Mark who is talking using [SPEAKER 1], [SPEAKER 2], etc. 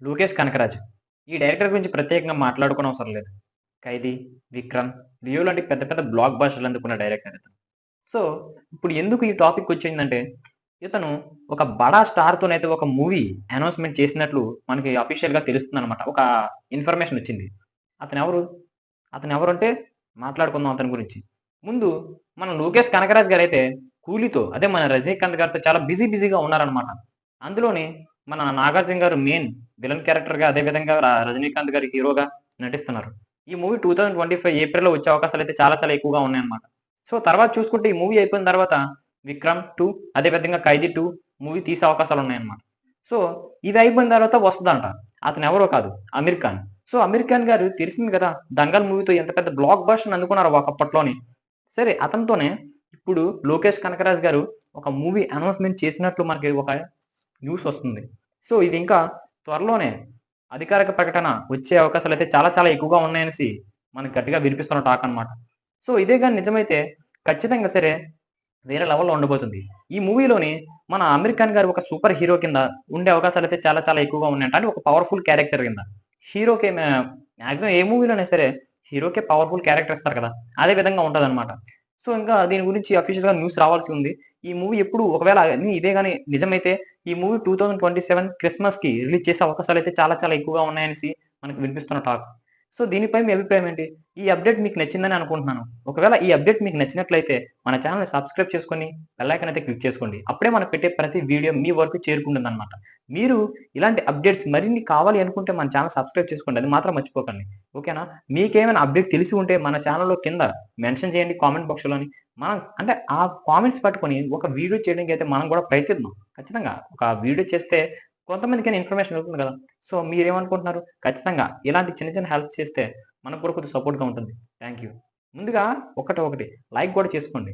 [SPEAKER 1] లోకేష్ కనకరాజు. ఈ డైరెక్టర్ గురించి ప్రత్యేకంగా మాట్లాడుకోనవసరం లేదు. 'ఖైదీ', 'విక్రమ్', 'లియో' లాంటి పెద్ద పెద్ద బ్లాక్ బస్టర్‌లు అందుకున్న డైరెక్టర్ ఇతను. సో, ఇప్పుడు ఎందుకు ఈ టాపిక్ వచ్చిందంటే, ఇతను ఒక బడా స్టార్‌తోనైతే ఒక మూవీ అనౌన్స్‌మెంట్ చేసినట్లు మనకి అఫీషియల్‌గా తెలుస్తుందనమాట. ఒక ఇన్ఫర్మేషన్ వచ్చింది. అతనెవరు? అతనెవరంటే మాట్లాడుకుందాం అతని గురించి. ముందు మన లోకేష్ కనకరాజు గారైతే 'కూలీ'తో అదే మన రజనీకాంత్ గారితో చాలా బిజీగా ఉన్నారనమాట. అందులోని మన నాగార్జున గారు మెయిన్ విలన్ క్యారెక్టర్‌గా అదే విధంగా రజనీకాంత్ గారు హీరోగా నటిస్తున్నారు. ఈ మూవీ 2025 ఏప్రిల్‌లో వచ్చే అవకాశాలైతే చాలా ఎక్కువగా ఉన్నాయన్నమాట. సో, తర్వాత చూసుకుంటే ఈ మూవీ అయిపోయిన తర్వాత 'విక్రమ్ 2' అదే విధంగా 'ఖైదీ 2' మూవీ తీసే అవకాశాలున్నాయన్నమాట. సో, ఇది అయిపోయిన తర్వాత వస్తదంట. అతనెవరో కాదు 'అమీర్ ఖాన్.' సో, 'అమీర్ ఖాన్' గారు తెలిసింది కదా! 'దంగల్' మూవీతో ఎంత పెద్ద బ్లాక్ బస్టర్‌ని అందుకున్నారో ఒకప్పట్లోని. సరే అతనితోనే ఇప్పుడు లోకేష్ కనకరాజు గారు ఒక మూవీ అనౌన్స్‌మెంట్ చేసినట్లు మనకి ఒక న్యూస్ వస్తుంది. సో, ఇది ఇంకా త్వరలోనే అధికారిక ప్రకటన వచ్చే అవకాశాలైతే చాలా ఎక్కువగా ఉన్నాయనేసి మనకు గట్టిగా వినిపిస్తున్న టాక్ అన్నమాట. సో, ఇదే గాని నిజమైతే ఖచ్చితంగా సరే వేరే లెవెల్‌లో ఉండబోతుంది. ఈ మూవీలోని మన 'అమీర్ ఖాన్' గారు ఒక సూపర్ హీరో కింద ఉండే అవకాశాలైతే చాలా ఎక్కువగా ఉన్నాయంట. అంటే ఒక పవర్‌ఫుల్ క్యారెక్టర్ కింద. హీరోకి మాక్సిమం ఏ మూవీలోనైనా సరే హీరోకే పవర్‌ఫుల్ క్యారెక్టర్ ఇస్తారు కదా! అదే విధంగా ఉంటదనమాట. సో, ఇంకా దీని గురించి అఫీషియల్‌గా న్యూస్ రావాల్సి ఉంది. ఈ మూవీ ఎప్పుడు ఒకవేళ అన్నీ ఇదే గాని నిజమైతే ఈ మూవీ 2027 క్రిస్మస్‌కి రిలీజ్ చేసే అవకాశాలైతే చాలా ఎక్కువగా ఉన్నాయనేసి మనకు వినిపిస్తున్న టాక్. సో, దీనిపై మీ అభిప్రాయం ఏంటి? ఈ అప్డేట్ మీకు నచ్చిందని అనుకుంటున్నాను. ఒకవేళ ఈ అప్డేట్ మీకు నచ్చినట్లయితే మన ఛానెల్‌ని సబ్స్క్రైబ్ చేసుకొని బెల్ ఐకాన్ అయితే క్లిక్ చేసుకోండి. అప్పుడే మనం పెట్టే ప్రతి వీడియో మీ వరకు చేరుకుంటుందన్నమాట. మీరు ఇలాంటి అప్డేట్స్ మరిన్ని కావాలి అనుకుంటే మన ఛానెల్ సబ్స్క్రైబ్ చేసుకోండి. అది మాత్రం మర్చిపోకండి. ఓకేనా? మీకేమైనా అప్డేట్ తెలిసి ఉంటే మన ఛానెల్‌లో కింద మెన్షన్ చేయండి కామెంట్ బాక్స్‌లోని. మనం అంటే ఆ కామెంట్స్ పట్టుకొని ఒక వీడియో చేయడానికైతే మనం కూడా ప్రయత్నిద్దాం. ఖచ్చితంగా. ఒక వీడియో చేస్తే కొంతమందికైనా ఇన్ఫర్మేషన్ వెళ్తుంది కదా! సో, మీరేమనుకుంటున్నారు? ఖచ్చితంగా ఇలాంటి చిన్న హెల్ప్స్ చేస్తే మనకు కూడా కొద్దిగా సపోర్ట్‌గా ఉంటుంది. Thank you. ముందుగా ఒకటి లైక్ కూడా చేసుకోండి.